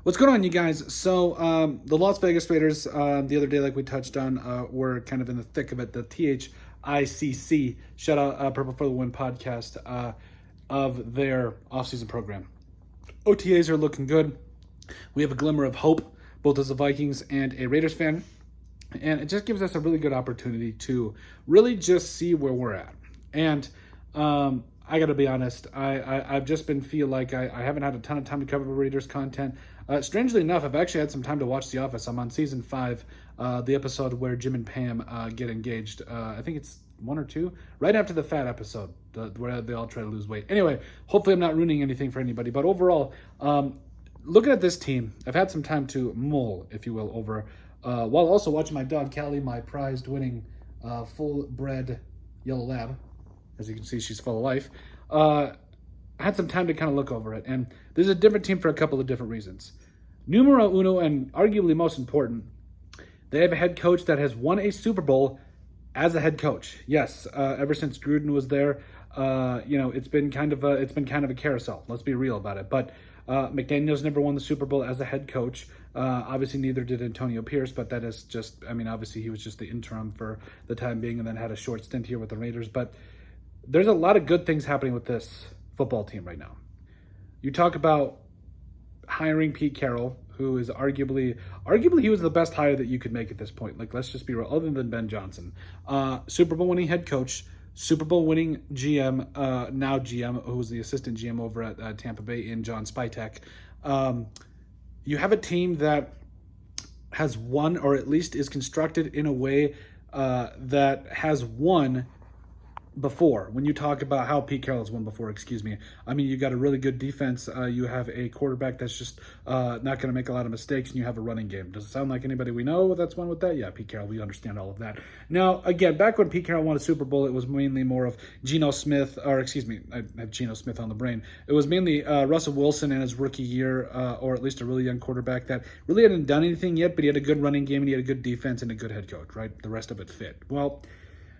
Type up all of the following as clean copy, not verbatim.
What's going on, you guys? So the Las Vegas Raiders, the other day, like we touched on, were kind of in the thick of it. The THICC, shout out Purple for the Win podcast, of their offseason program. OTAs are looking good. We have a glimmer of hope, both as a Vikings and a Raiders fan. And it just gives us a really good opportunity to really just see where we're at. And I got to be honest, I've just been feel like I haven't had a ton of time to cover Raiders content. Strangely enough, I've actually had some time to watch The Office. I'm on season 5, the episode where Jim and Pam get engaged. I think it's 1 or 2, right after the fat episode, where they all try to lose weight. Anyway, hopefully I'm not ruining anything for anybody. But overall, looking at this team, I've had some time to mull, if you will, over, while also watching my dog, Callie, my prized-winning full-bred yellow lab. As you can see, she's full of life. I had some time to kind of look over it, and there's a different team for a couple of different reasons. Numero uno, and arguably most important, they have a head coach that has won a Super Bowl as a head coach. Yes, ever since Gruden was there, it's been kind of a carousel. Let's be real about it. But McDaniel's never won the Super Bowl as a head coach. Obviously, neither did Antonio Pierce, but that is just, obviously he was just the interim for the time being, and then had a short stint here with the Raiders. But there's a lot of good things happening with this football team right now. You talk about hiring Pete Carroll, who is arguably he was the best hire that you could make at this point. Like, let's just be real, other than Ben Johnson. Super Bowl winning head coach, Super Bowl winning GM, now GM, who was the assistant GM over at Tampa Bay in John Spytek. You have a team that has won, or at least is constructed in a way that has won before. When you talk about how Pete Carroll has won before, you got a really good defense. You have a quarterback that's just not going to make a lot of mistakes, and you have a running game. Does it sound like anybody we know that's won with that? Yeah, Pete Carroll, we understand all of that. Now, again, back when Pete Carroll won a Super Bowl, it was mainly more of Geno Smith, I have Geno Smith on the brain. It was mainly Russell Wilson in his rookie year, or at least a really young quarterback that really hadn't done anything yet, but he had a good running game, and he had a good defense and a good head coach, right? The rest of it fit. Well,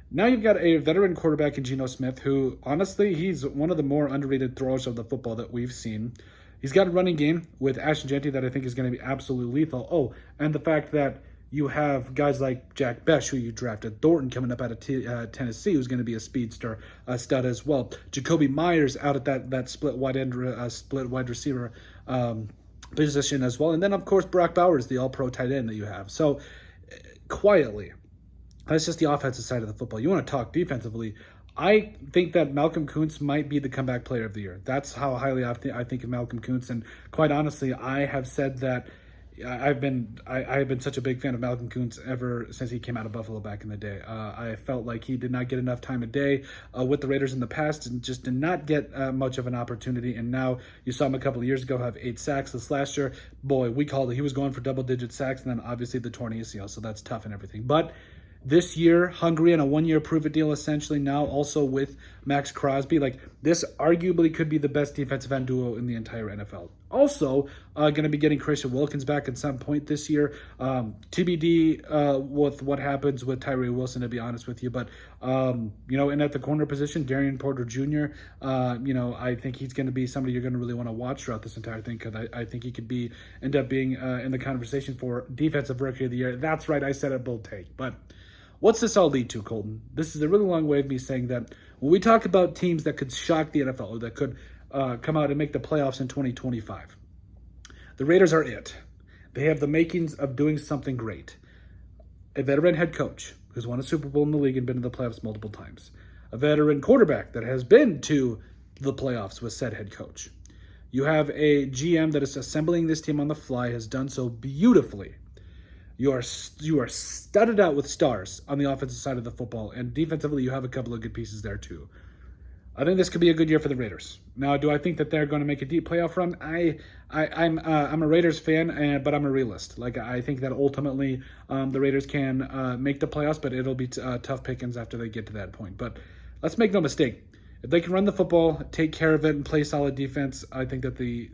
now you've got a veteran quarterback in Geno Smith, who, honestly, he's one of the more underrated throwers of the football that we've seen. He's got a running game with Ashton Jeanty that I think is going to be absolutely lethal. Oh, and the fact that you have guys like Jack Besh, who you drafted, Thornton coming up out of Tennessee, who's going to be a speedster, stud as well. Jacoby Myers out at that split wide receiver position as well. And then, of course, Brock Bowers, the all-pro tight end that you have. So, quietly, that's just the offensive side of the football. You want to talk defensively. I think that Malcolm Kuntz might be the comeback player of the year. That's how highly I think of Malcolm Kuntz. And quite honestly, I have said that I have been such a big fan of Malcolm Kuntz ever since he came out of Buffalo back in the day. I felt like he did not get enough time of day with the Raiders in the past, and just did not get much of an opportunity. And now you saw him a couple of years ago have 8 sacks this last year. Boy, we called it. He was going for double-digit sacks, and then obviously the torn ACL, so that's tough and everything. But this year, hungry on a 1-year prove-it deal, essentially, now also with Max Crosby. Like, this arguably could be the best defensive end duo in the entire NFL. Also, going to be getting Christian Wilkins back at some point this year. TBD with what happens with Tyree Wilson, to be honest with you. But, and at the corner position, Darian Porter Jr., I think he's going to be somebody you're going to really want to watch throughout this entire thing, because I think he could end up being in the conversation for Defensive Rookie of the Year. That's right, I said it, bold take. But what's this all lead to, Colton? This is a really long way of me saying that when we talk about teams that could shock the NFL, or that could come out and make the playoffs in 2025, the Raiders are it. They have the makings of doing something great. A veteran head coach who's won a Super Bowl in the league and been to the playoffs multiple times. A veteran quarterback that has been to the playoffs with said head coach. You have a GM that is assembling this team on the fly, has done so beautifully. You are studded out with stars on the offensive side of the football, and defensively you have a couple of good pieces there too. I think this could be a good year for the Raiders. Now, do I think that they're going to make a deep playoff run? I'm a Raiders fan, but I'm a realist. Like, I think that ultimately the Raiders can make the playoffs, but it'll be tough pickings after they get to that point. But let's make no mistake. If they can run the football, take care of it, and play solid defense, I think that the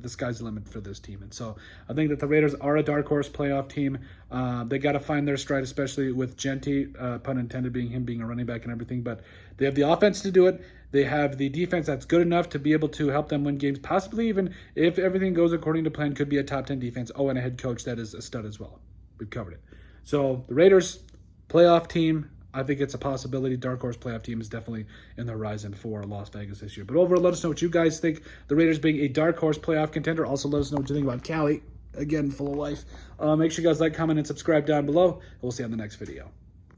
sky's the limit for this team. And so I think that the Raiders are a dark horse playoff team. They got to find their stride, especially with Jeanty, pun intended, being a running back and everything. But they have the offense to do it. They have the defense that's good enough to be able to help them win games, possibly even if everything goes according to plan, could be a top 10 defense. Oh, and a head coach that is a stud as well. We've covered it. So the Raiders, playoff team, I think it's a possibility. Dark horse playoff team is definitely in the horizon for Las Vegas this year. But overall, let us know what you guys think. The Raiders being a dark horse playoff contender. Also, let us know what you think about Cali. Again, full of life. Make sure you guys like, comment, and subscribe down below. And we'll see you on the next video.